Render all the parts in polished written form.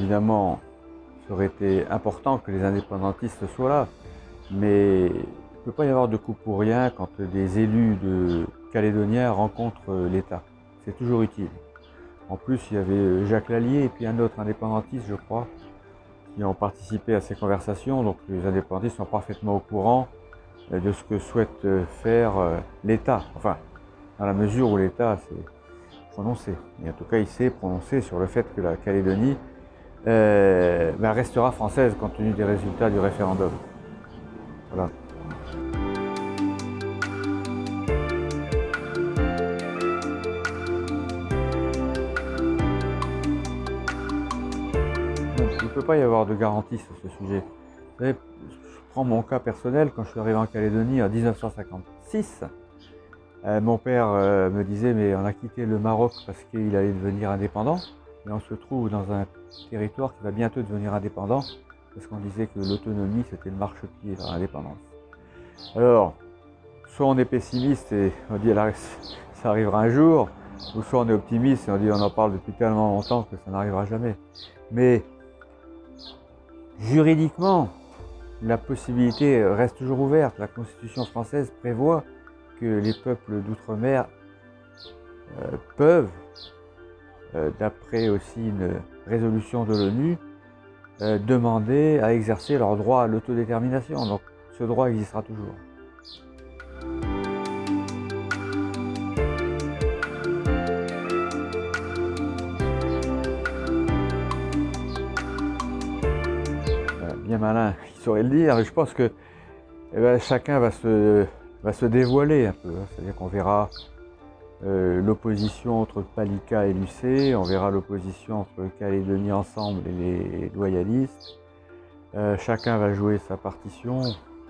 évidemment, ça aurait été important que les indépendantistes soient là, mais il ne peut pas y avoir de coup pour rien quand des élus calédoniens rencontrent l'État. C'est toujours utile. En plus, il y avait Jacques Lallier et puis un autre indépendantiste, je crois, qui ont participé à ces conversations. Donc les indépendantistes sont parfaitement au courant de ce que souhaite faire l'État. Enfin, dans la mesure où l'État s'est prononcé. Et en tout cas, il s'est prononcé sur le fait que la Calédonie restera française compte tenu des résultats du référendum. Voilà. Il ne peut pas y avoir de garantie sur ce sujet. Vous savez, je prends mon cas personnel, quand je suis arrivé en Calédonie en 1956, mon père me disait mais on a quitté le Maroc parce qu'il allait devenir indépendant et on se trouve dans un territoire qui va bientôt devenir indépendant parce qu'on disait que l'autonomie c'était le marchepied vers l'indépendance. Alors, soit on est pessimiste et on dit ça arrivera un jour, ou soit on est optimiste et on dit on en parle depuis tellement longtemps que ça n'arrivera jamais. Mais juridiquement, la possibilité reste toujours ouverte. La Constitution française prévoit que les peuples d'outre-mer peuvent, d'après aussi une résolution de l'ONU, demander à exercer leur droit à l'autodétermination. Donc ce droit existera toujours. Bien malin, il saurait le dire, mais je pense que chacun va se dévoiler un peu. C'est-à-dire qu'on verra l'opposition entre Palika et Lucé, on verra l'opposition entre Calédonie Ensemble et les loyalistes. Chacun va jouer sa partition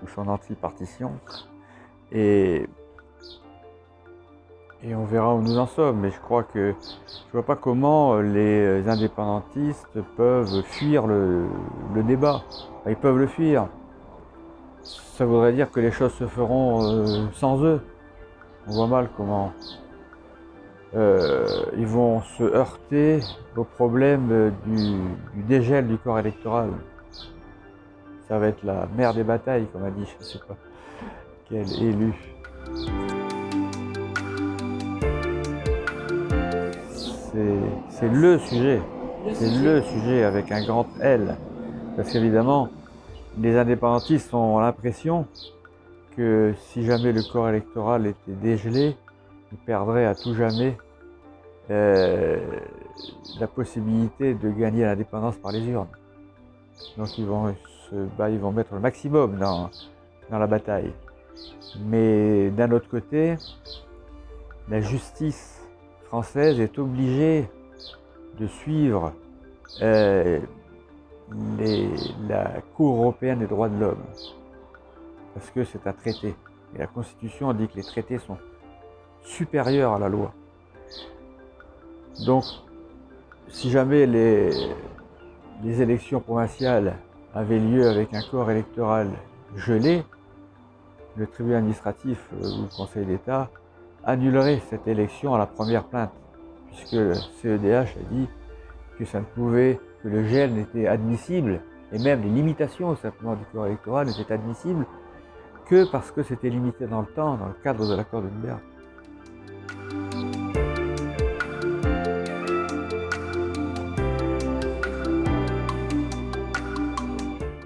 ou son anti-partition et on verra où nous en sommes. Mais je crois que je vois pas comment les indépendantistes peuvent fuir le débat. Enfin, ils peuvent le fuir. Ça voudrait dire que les choses se feront sans eux. On voit mal comment ils vont se heurter au problème du dégel du corps électoral. Ça va être la mère des batailles, comme a dit, je ne sais pas quel élu. C'est le sujet avec un grand L. Parce qu'évidemment, les indépendantistes ont l'impression que si jamais le corps électoral était dégelé, ils perdraient à tout jamais la possibilité de gagner l'indépendance par les urnes. Donc ils vont mettre le maximum dans la bataille. Mais d'un autre côté, la justice française est obligée de suivre la Cour européenne des droits de l'homme. Parce que c'est un traité. Et la Constitution dit que les traités sont supérieurs à la loi. Donc, si jamais les élections provinciales avaient lieu avec un corps électoral gelé, le tribunal administratif ou le Conseil d'État annulerait cette élection à la première plainte, puisque le CEDH a dit que que le gel n'était admissible, et même les limitations simplement du corps électoral n'étaient admissibles que parce que c'était limité dans le temps, dans le cadre de l'accord de Nuremberg.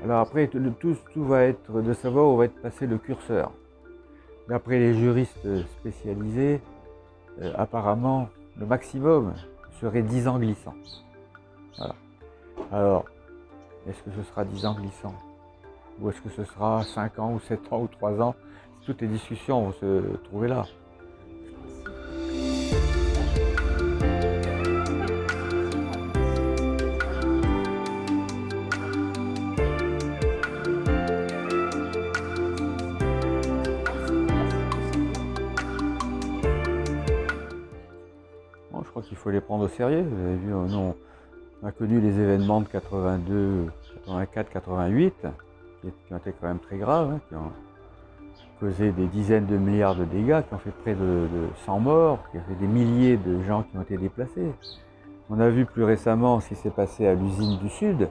Alors après, tout va être de savoir où va être passé le curseur. D'après les juristes spécialisés, apparemment, le maximum serait 10 ans glissants. Voilà. Alors, est-ce que ce sera 10 ans glissants? Ou est-ce que ce sera 5 ans, ou 7 ans, ou 3 ans? Toutes les discussions vont se trouver là. Bon, je crois qu'il faut les prendre au sérieux. Vous avez vu, on a connu les événements de 82, 84, 88, qui ont été quand même très graves, hein, qui ont causé des dizaines de milliards de dégâts, qui ont fait près de 100 morts, qui ont fait des milliers de gens qui ont été déplacés. On a vu plus récemment ce qui s'est passé à l'usine du Sud,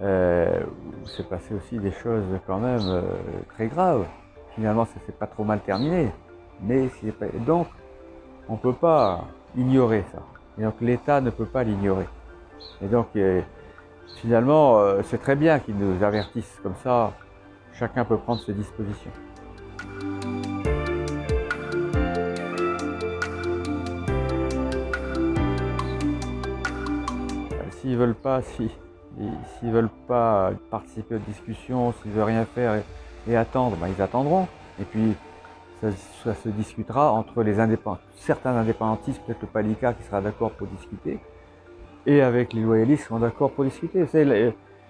où s'est passé aussi des choses quand même très graves. Finalement, ça s'est pas trop mal terminé, mais donc on ne peut pas ignorer ça. Et donc l'État ne peut pas l'ignorer. Et donc finalement, c'est très bien qu'ils nous avertissent comme ça. Chacun peut prendre ses dispositions. S'ils veulent pas participer aux discussions, s'ils veulent rien faire et attendre, ben ils attendront. Et puis ça se discutera entre les indépendants, certains indépendantistes, peut-être le Palika qui sera d'accord pour discuter, et avec les loyalistes qui seront d'accord pour discuter.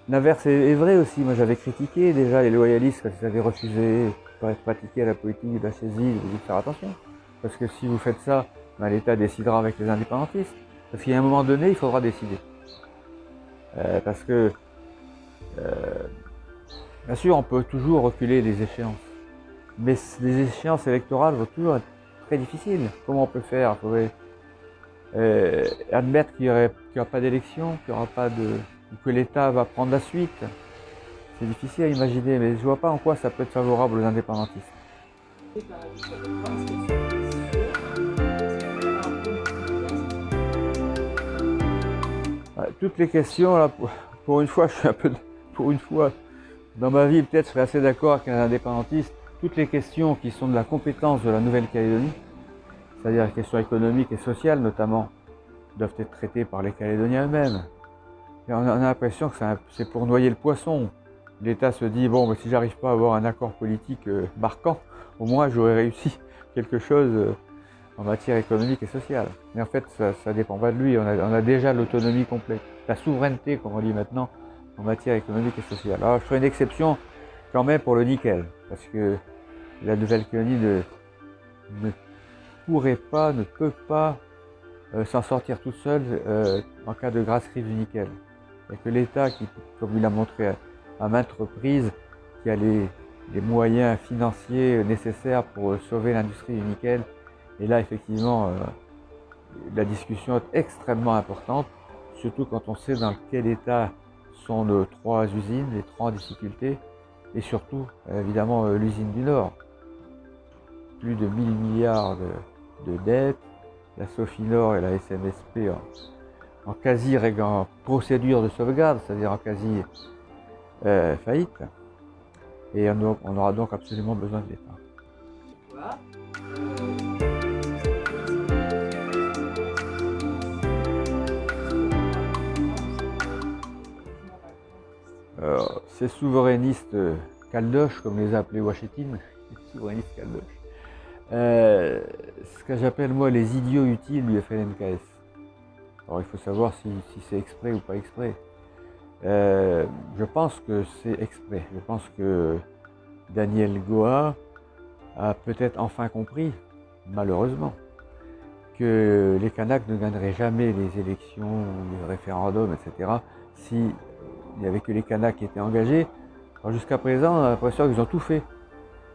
L'inverse est vrai aussi. Moi j'avais critiqué déjà les loyalistes quand ils avaient refusé de pratiquer la politique de la saisie, de faire attention. Parce que si vous faites ça, ben, l'État décidera avec les indépendantistes. Parce qu'à un moment donné, il faudra décider. Parce que, bien sûr, on peut toujours reculer les échéances. Mais les échéances électorales vont toujours être très difficiles. Comment on peut faire? Il faudrait admettre qu'il n'y aura pas d'élection, que l'État va prendre la suite. C'est difficile à imaginer, mais je ne vois pas en quoi ça peut être favorable aux indépendantistes. Toutes les questions, là, pour une fois, pour une fois, dans ma vie, peut-être, je serais assez d'accord avec un indépendantiste. Toutes les questions qui sont de la compétence de la Nouvelle-Calédonie, c'est-à-dire les questions économiques et sociales notamment, doivent être traitées par les Calédoniens eux-mêmes. Et on a l'impression que c'est pour noyer le poisson. L'État se dit, bon, mais si j'arrive pas à avoir un accord politique marquant, au moins j'aurais réussi quelque chose en matière économique et sociale. Mais en fait, ça ne dépend pas de lui. On a déjà l'autonomie complète, la souveraineté, comme on dit maintenant, en matière économique et sociale. Alors, je ferai une exception quand même pour le nickel, parce que la Nouvelle-Calédonie ne pourrait pas, ne peut pas s'en sortir toute seule en cas de grasse crise du nickel. Et que l'État, qui, comme il l'a montré à maintes reprises, qui a les moyens financiers nécessaires pour sauver l'industrie du nickel. Et là, effectivement, la discussion est extrêmement importante, surtout quand on sait dans quel état sont nos 3 usines, les 3 en difficulté, et surtout, évidemment, l'usine du Nord. Plus de 1000 milliards de dettes, la Sofinor et la SMSP en en procédure de sauvegarde, c'est-à-dire en quasi faillite. Et on aura donc absolument besoin de l'État. Ces souverainistes caldoches, comme les a appelés Washington, les souverainistes caldoches, ce que j'appelle moi les idiots utiles du FLNKS. Alors il faut savoir si c'est exprès ou pas exprès. Je pense que c'est exprès. Je pense que Daniel Goa a peut-être enfin compris, malheureusement, que les Kanaks ne gagneraient jamais les élections, les référendums, etc. si il n'y avait que les Kanaks qui étaient engagés. Alors jusqu'à présent, on a l'impression qu'ils ont tout fait.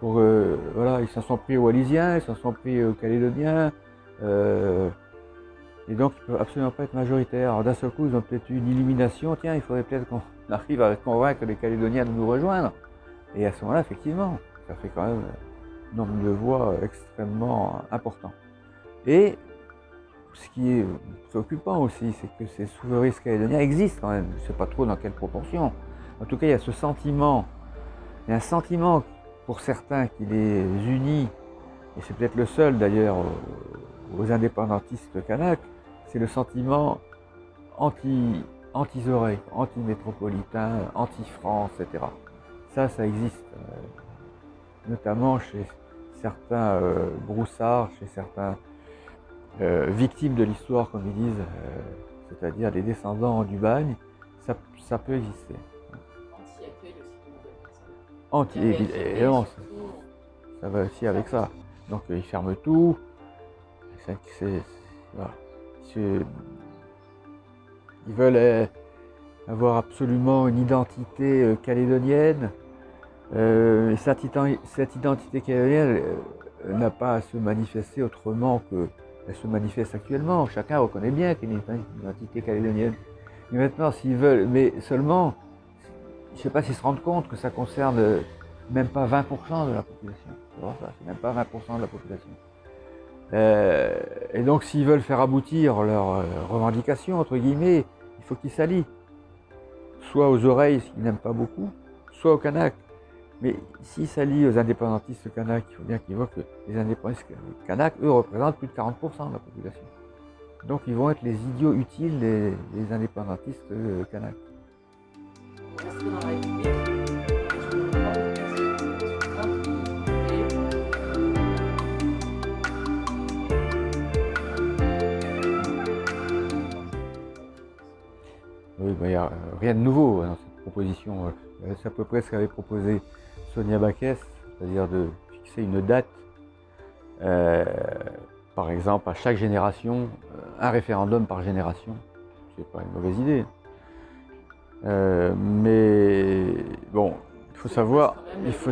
Voilà, ils s'en sont pris aux Wallisiens, ils s'en sont pris aux Calédoniens. Et donc, ils ne peuvent absolument pas être majoritaires. Alors d'un seul coup, ils ont peut-être eu une illumination. Tiens, il faudrait peut-être qu'on arrive à convaincre les Calédoniens de nous rejoindre. Et à ce moment-là, effectivement, ça fait quand même un nombre de voix extrêmement important. Et ce qui est préoccupant aussi, c'est que ces souverainistes calédoniens existent quand même. Je ne sais pas trop dans quelle proportion. En tout cas, il y a ce sentiment. Il y a un sentiment pour certains qui les unit, et c'est peut-être le seul d'ailleurs aux indépendantistes kanaks, c'est le sentiment anti-Zoré, anti-métropolitain, anti-France, etc. Ça existe, notamment chez certains broussards, chez certains victimes de l'histoire, comme ils disent, c'est-à-dire les descendants du bagne, ça peut exister. Évidemment, ça va aussi avec ça. Donc ils ferment tout. Voilà. Ils veulent avoir absolument une identité calédonienne. Et cette identité calédonienne n'a pas à se manifester autrement que elle se manifeste actuellement. Chacun reconnaît bien qu'il y a une identité calédonienne. Mais maintenant, s'ils veulent, mais seulement, je ne sais pas s'ils se rendent compte que ça concerne même pas 20% de la population. C'est vraiment ça, c'est même pas 20% de la population. Et donc, s'ils veulent faire aboutir leurs revendications, entre guillemets, il faut qu'ils s'allient. Soit aux oreilles, ce qu'ils n'aiment pas beaucoup, soit aux Kanaks. Mais s'ils s'allient aux indépendantistes kanaks, il faut bien qu'ils voient que les indépendantistes kanaks, eux, représentent plus de 40% de la population. Donc ils vont être les idiots utiles des indépendantistes kanaks. Oui, il n'y a rien de nouveau dans cette proposition. C'est à peu près ce qu'avait proposé Sonia Backès, c'est-à-dire de fixer une date, par exemple à chaque génération, un référendum par génération. C'est pas une mauvaise idée. Mais bon, il faut savoir, il faut.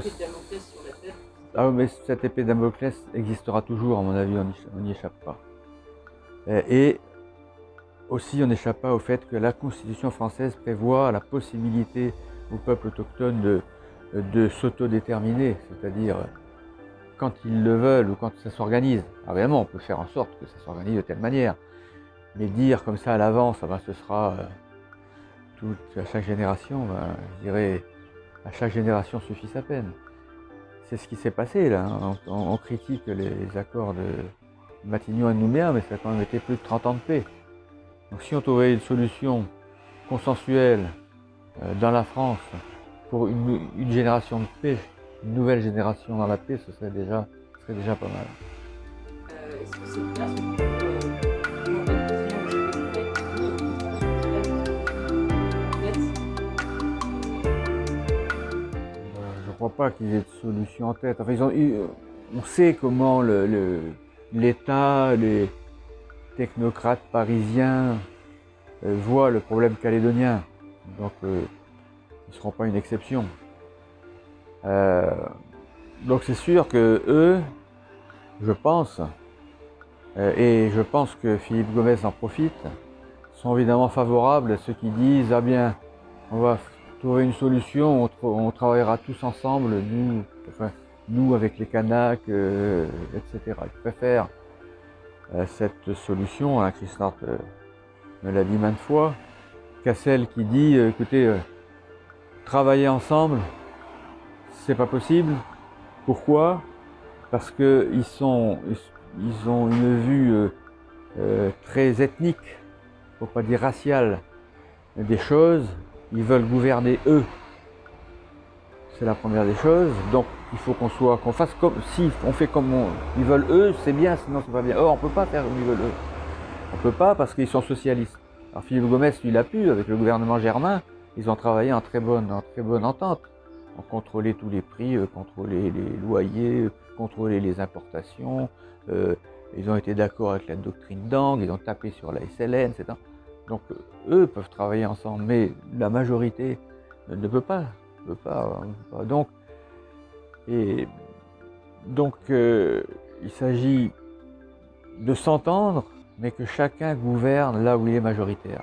Ah oui, mais cette épée Damoclès existera toujours, à mon avis, on n'y échappe pas. Et aussi, on n'échappe pas au fait que la Constitution française prévoit la possibilité au peuple autochtone de s'autodéterminer, c'est-à-dire quand ils le veulent ou quand ça s'organise. Alors évidemment, on peut faire en sorte que ça s'organise de telle manière, mais dire comme ça à l'avance, ce sera à chaque génération, je dirais, à chaque génération suffit sa peine. C'est ce qui s'est passé là, hein. On critique les accords de Matignon et de Nouméa, mais ça a quand même été plus de 30 ans de paix. Donc si on trouvait une solution consensuelle dans la France pour une génération de paix, une nouvelle génération dans la paix, ce serait déjà pas mal. Est-ce que c'est le cas Je ne crois pas qu'ils aient de solution en tête. Enfin, on sait comment l'État, les technocrates parisiens voient le problème calédonien. Donc, ils ne seront pas une exception. Donc, c'est sûr que eux, je pense, et je pense que Philippe Gomès en profite, sont évidemment favorables à ceux qui disent « Ah bien, on va trouver une solution, on travaillera tous ensemble, nous avec les Kanaks, etc. » Ils préfèrent cette solution, hein, Christophe me l'a dit maintes fois, qu'à celle qui dit « Écoutez, travailler ensemble, c'est pas possible. Pourquoi ? Parce qu'ils ont une vue très ethnique, pour pas dire raciale, des choses. Ils veulent gouverner eux. C'est la première des choses. Donc il faut qu'on fasse comme si on fait comme ils veulent eux, c'est bien, sinon c'est pas bien. Or on peut pas faire comme ils veulent eux. On peut pas parce qu'ils sont socialistes. Alors Philippe Gomès, lui, il a pu, avec le gouvernement germain, ils ont travaillé en très bonne entente. On contrôlait tous les prix, contrôler les loyers, contrôler les importations. Ils ont été d'accord avec la doctrine d'Angle, ils ont tapé sur la SLN, etc. Donc eux peuvent travailler ensemble, mais la majorité ne peut pas. Donc, il s'agit de s'entendre, mais que chacun gouverne là où il est majoritaire.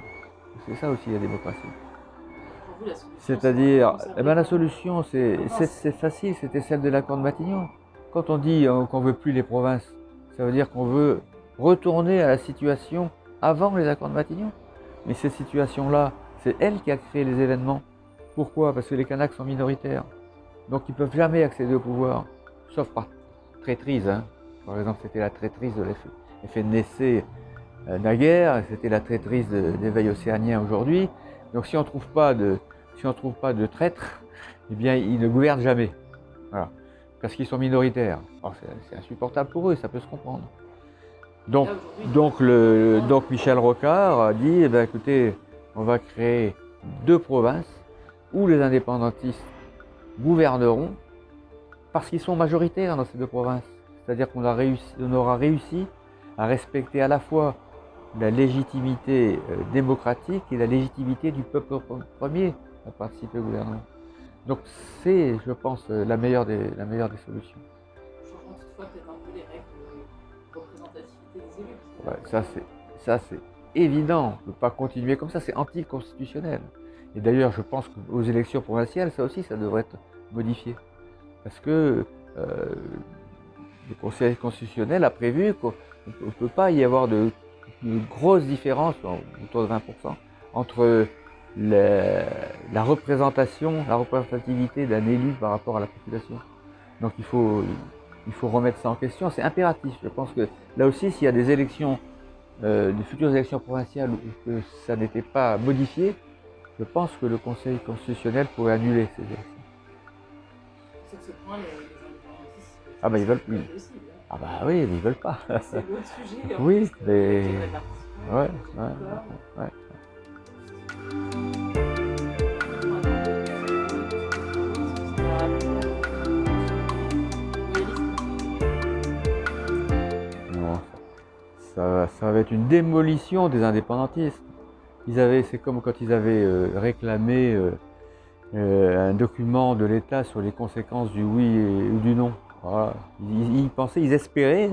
C'est ça aussi la démocratie. C'est-à-dire, la solution, c'est facile, c'était celle de l'accord de Matignon. Quand on dit qu'on ne veut plus les provinces, ça veut dire qu'on veut retourner à la situation avant les accords de Matignon. Mais cette situation-là, c'est elle qui a créé les événements. Pourquoi ? Parce que les Kanaks sont minoritaires. Donc ils ne peuvent jamais accéder au pouvoir, sauf par traîtrise. Hein. Par exemple, c'était la traîtrise de FNDC naguère, c'était la traîtrise d'éveil océanien aujourd'hui. Donc si on ne trouve pas de traîtres, eh bien ils ne gouvernent jamais. Voilà. Parce qu'ils sont minoritaires. C'est insupportable pour eux, ça peut se comprendre. Donc Michel Rocard a dit, écoutez, on va créer 2 provinces où les indépendantistes gouverneront parce qu'ils sont majoritaires dans ces 2 provinces. C'est-à-dire qu'on aura réussi à respecter à la fois la légitimité démocratique et la légitimité du peuple premier à participer au gouvernement. Donc c'est, je pense, la meilleure des solutions. Changeons toutefois peut-être un peu les règles représentativité des élus. Ouais, ça c'est évident. On ne peut pas continuer comme ça, c'est anticonstitutionnel. Et d'ailleurs, je pense qu'aux élections provinciales, ça aussi, ça devrait être modifié. Parce que le Conseil constitutionnel a prévu qu'on ne peut pas y avoir de grosses différences, autour de 20%, entre la représentation, la représentativité d'un élu par rapport à la population. Donc il faut remettre ça en question, c'est impératif. Je pense que là aussi, s'il y a des élections, des futures élections provinciales où que ça n'était pas modifié, je pense que le Conseil constitutionnel pourrait annuler ces élections. Sur ce point, les indépendantistes. Ah bah ils veulent plus. Possible, hein. Ah bah oui, mais ils veulent pas. C'est l'autre sujet. Oui, parce que mais- sur la partition, Ouais, j'ai ouais, peur. ouais. Non, ça va être une démolition des indépendantistes. C'est comme quand ils avaient réclamé un document de l'État sur les conséquences du oui ou du non. Voilà. Ils pensaient, ils espéraient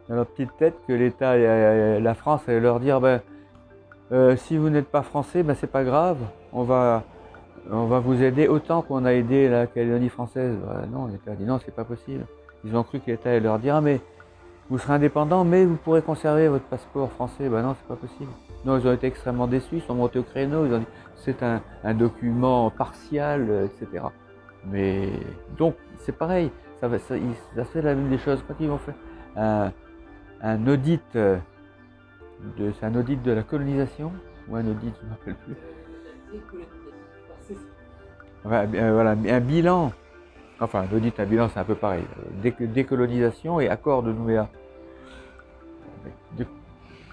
dans leur petite tête que l'État, la France allait leur dire si vous n'êtes pas français, c'est pas grave, on va vous aider autant qu'on a aidé la Calédonie française. Non, l'État a dit non, c'est pas possible. Ils ont cru que l'État allait leur dire mais vous serez indépendant, mais vous pourrez conserver votre passeport français. Non, c'est pas possible. Non, ils ont été extrêmement déçus, ils sont montés au créneau, ils ont dit c'est un document partial, etc. Mais donc, c'est pareil, ça fait la même des choses. Quand ils vont faire un audit, c'est un audit de la colonisation, ou un audit, je ne me rappelle plus. Voilà, un bilan, enfin, un audit, un bilan, c'est un peu pareil. Décolonisation et accord de Nouméa.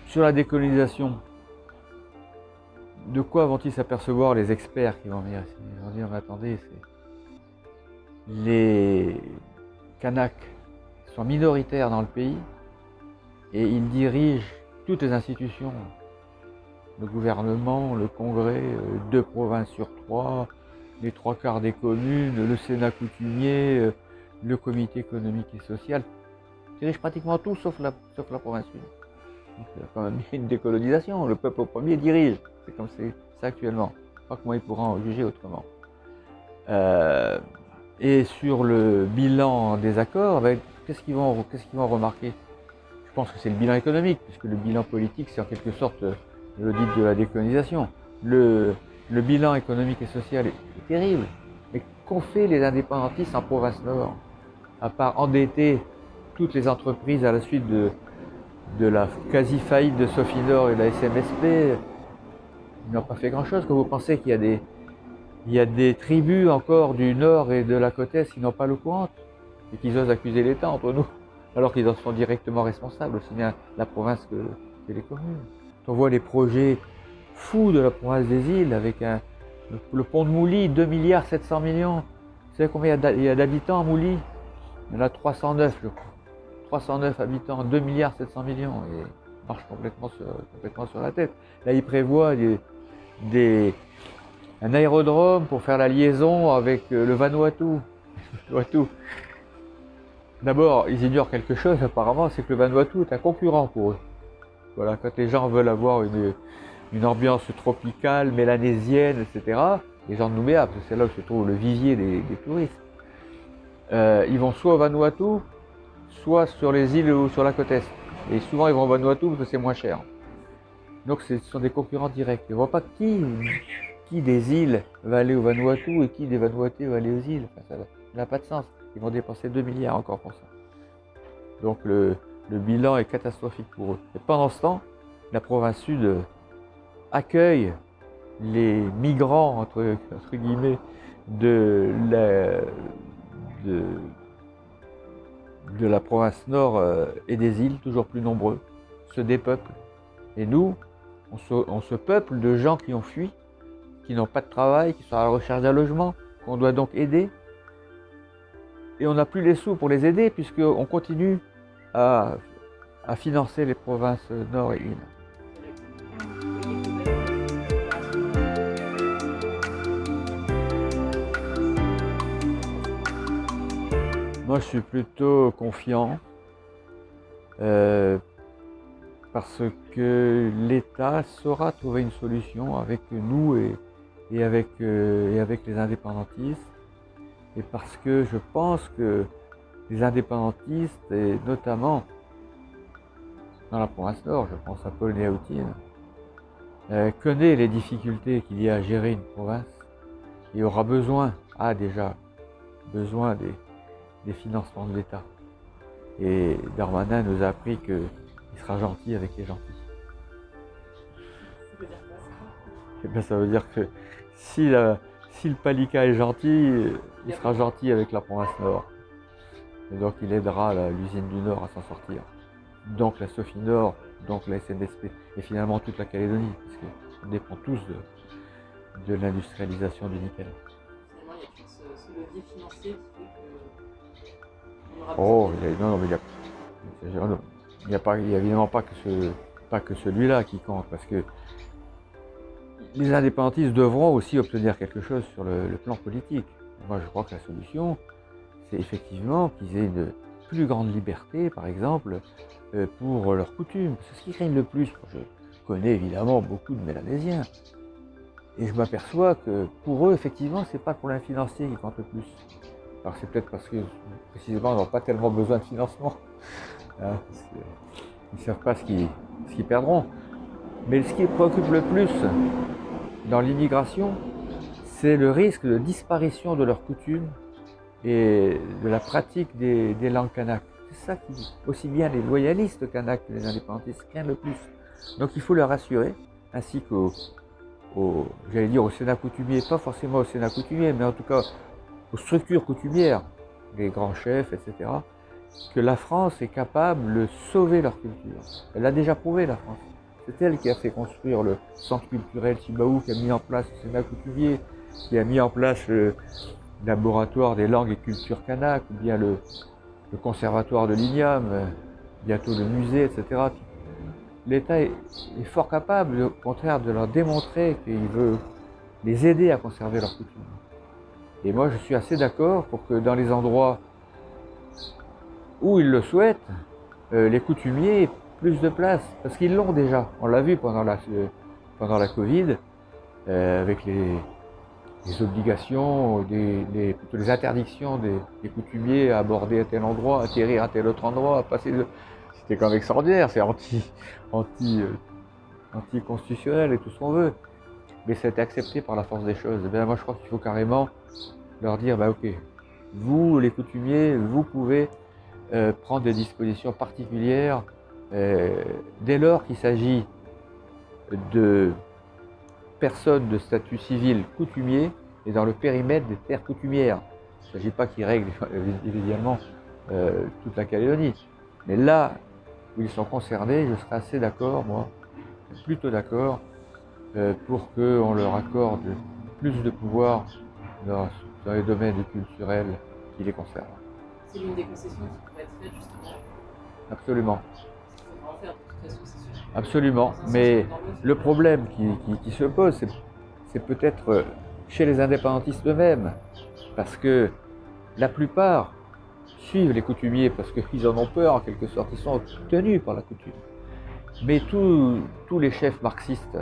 Sur la décolonisation, de quoi vont-ils s'apercevoir les experts qui vont venir ici? Ils vont dire, mais attendez, les Kanaks sont minoritaires dans le pays et ils dirigent toutes les institutions. Le gouvernement, le Congrès, 2 provinces sur 3, les 3/4 des communes, le Sénat coutumier, le comité économique et social, dirigent pratiquement tout sauf la province sud. Donc il y a quand même une décolonisation, le peuple au premier dirige, c'est comme c'est actuellement. Je ne sais pas comment ils pourront en juger autrement. Et sur le bilan des accords, qu'est-ce qu'ils vont remarquer? Je pense que c'est le bilan économique, puisque le bilan politique, c'est en quelque sorte l'audit de la décolonisation. Le bilan économique et social est terrible. Mais qu'ont fait les indépendantistes en province nord, à part endetter toutes les entreprises à la suite de la quasi-faillite de Sofinor et de la SMSP? Ils n'ont pas fait grand-chose. Quand vous pensez qu'il y a des tribus encore du nord et de la côte est qui n'ont pas l'eau courante et qui osent accuser l'État entre nous, alors qu'ils en sont directement responsables, aussi bien la province que les communes. On voit les projets fous de la province des îles avec le pont de Mouly, 2,7 milliards. Vous savez combien il y a d'habitants à Mouly? Il y en a 309, je crois. 309 habitants, 2,7 milliards, et marche complètement sur la tête. Là, ils prévoient un aérodrome pour faire la liaison avec le Vanuatu. D'abord, ils ignorent quelque chose apparemment, c'est que le Vanuatu est un concurrent pour eux. Voilà, quand les gens veulent avoir une ambiance tropicale, mélanésienne, etc., les gens de Nouméa, parce que c'est là où se trouve le vivier des touristes, ils vont soit au Vanuatu, soit sur les îles ou sur la côte est. Et souvent ils vont au Vanuatu parce que c'est moins cher. Donc ce sont des concurrents directs. Ils ne voient pas qui des îles va aller au Vanuatu et qui des Vanuatu va aller aux îles. Enfin, ça n'a pas de sens. Ils vont dépenser 2 milliards encore pour ça. Donc le bilan est catastrophique pour eux. Et pendant ce temps, la province sud accueille les migrants, entre guillemets, de la province nord et des îles, toujours plus nombreux, se dépeuplent. Et nous, on se peuple de gens qui ont fui, qui n'ont pas de travail, qui sont à la recherche d'un logement, qu'on doit donc aider. Et on n'a plus les sous pour les aider, puisqu'on continue à financer les provinces nord et îles. Moi, je suis plutôt confiant. parce que l'État saura trouver une solution avec nous et avec les indépendantistes, et parce que je pense que les indépendantistes, et notamment dans la province Nord, je pense à Paul Néautine, connaît les difficultés qu'il y a à gérer une province et aura besoin, déjà besoin des financements de l'État. Et Darmanin nous a appris qu'il sera gentil avec les gentils. Ça veut dire quoi ça? Et bien, ça veut dire que si le Palika est gentil, il sera gentil avec la province Nord. Et donc il aidera l'usine du Nord à s'en sortir. Donc la Sophie Nord, donc la SNSP, et finalement toute la Calédonie, parce qu'on dépend tous de l'industrialisation du nickel. Finalement, il y a tout ce levier financier qui fait qu'on aura Oh, besoin de... non, mais il n'y a évidemment pas que celui-là qui compte, parce que les indépendantistes devront aussi obtenir quelque chose sur le plan politique. Moi, je crois que la solution, c'est effectivement qu'ils aient une plus grande liberté, par exemple, pour leurs coutumes. C'est ce qui craignent le plus. Je connais évidemment beaucoup de Mélanésiens. Et je m'aperçois que pour eux, effectivement, c'est pas le problème financier qui compte le plus. Alors c'est peut-être parce que, précisément, ils n'ont pas tellement besoin de financement. Hein, ils ne savent pas ce qu'ils perdront. Mais ce qui les préoccupe le plus dans l'immigration, c'est le risque de disparition de leurs coutumes et de la pratique des langues kanak. C'est ça qui, aussi bien les loyalistes kanak que les indépendantistes, craignent le plus. Donc il faut leur assurer, ainsi j'allais dire au Sénat coutumier, pas forcément au Sénat coutumier, mais en tout cas aux structures coutumières, les grands chefs, etc., que la France est capable de sauver leur culture. Elle l'a déjà prouvé, la France. C'est elle qui a fait construire le centre culturel Chibaou, qui a mis en place le Sénat coutumier, qui a mis en place le laboratoire des langues et cultures kanak, ou bien le conservatoire de l'Igname, bientôt le musée, etc. L'État est fort capable, au contraire, de leur démontrer qu'il veut les aider à conserver leur coutume. Et moi, je suis assez d'accord pour que dans les endroits où ils le souhaitent, les coutumiers aient plus de place, parce qu'ils l'ont déjà. On l'a vu pendant la Covid, avec les obligations, plutôt les interdictions des coutumiers à aborder à tel endroit, atterrir à tel autre endroit, à passer de... C'était quand même extraordinaire, c'est anti-constitutionnel et tout ce qu'on veut. Mais ça a été accepté par la force des choses. Et bien, moi, je crois qu'il faut carrément leur dire, ok, vous, les coutumiers, vous pouvez prendre des dispositions particulières dès lors qu'il s'agit de personnes de statut civil coutumier et dans le périmètre des terres coutumières. Il ne s'agit pas qu'ils règlent évidemment toute la Calédonie. Mais là où ils sont concernés, je serais assez d'accord, moi, plutôt d'accord, pour qu'on leur accorde plus de pouvoir dans les domaines culturels qui les concernent. C'est l'une des concessions qui pourrait être faite justement. Absolument. Il faudra en faire de toute façon, c'est sûr. Absolument. Mais le problème qui se pose, c'est peut-être chez les indépendantistes eux-mêmes, parce que la plupart suivent les coutumiers parce qu'ils en ont peur en quelque sorte, ils sont tenus par la coutume. Mais tous les chefs marxistes,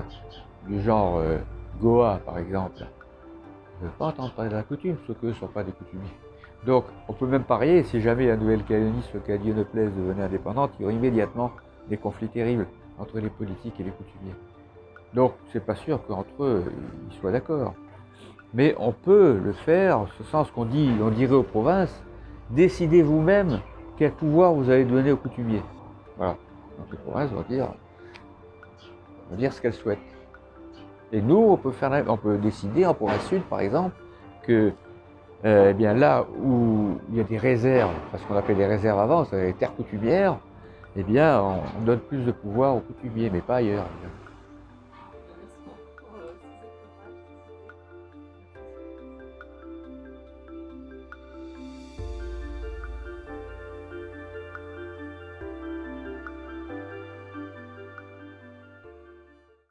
du genre Goa par exemple, ne veulent pas entendre parler de la coutume, ceux qu'eux ne sont pas des coutumiers. Donc on peut même parier, si jamais la Nouvelle-Calédonie, ce qu'à Dieu ne plaise, devenait indépendante, il y aurait immédiatement des conflits terribles entre les politiques et les coutumiers. Donc c'est pas sûr qu'entre eux, ils soient d'accord. Mais on peut le faire, en ce sens on dirait aux provinces, décidez vous-même quel pouvoir vous allez donner aux coutumiers. Voilà. Donc les provinces vont dire ce qu'elles souhaitent. Et nous, on peut décider en province sud, par exemple, que eh bien là où il y a des réserves, parce qu'on appelait des réserves avant, c'est les terres coutumières, eh bien on donne plus de pouvoir aux coutumiers, mais pas ailleurs.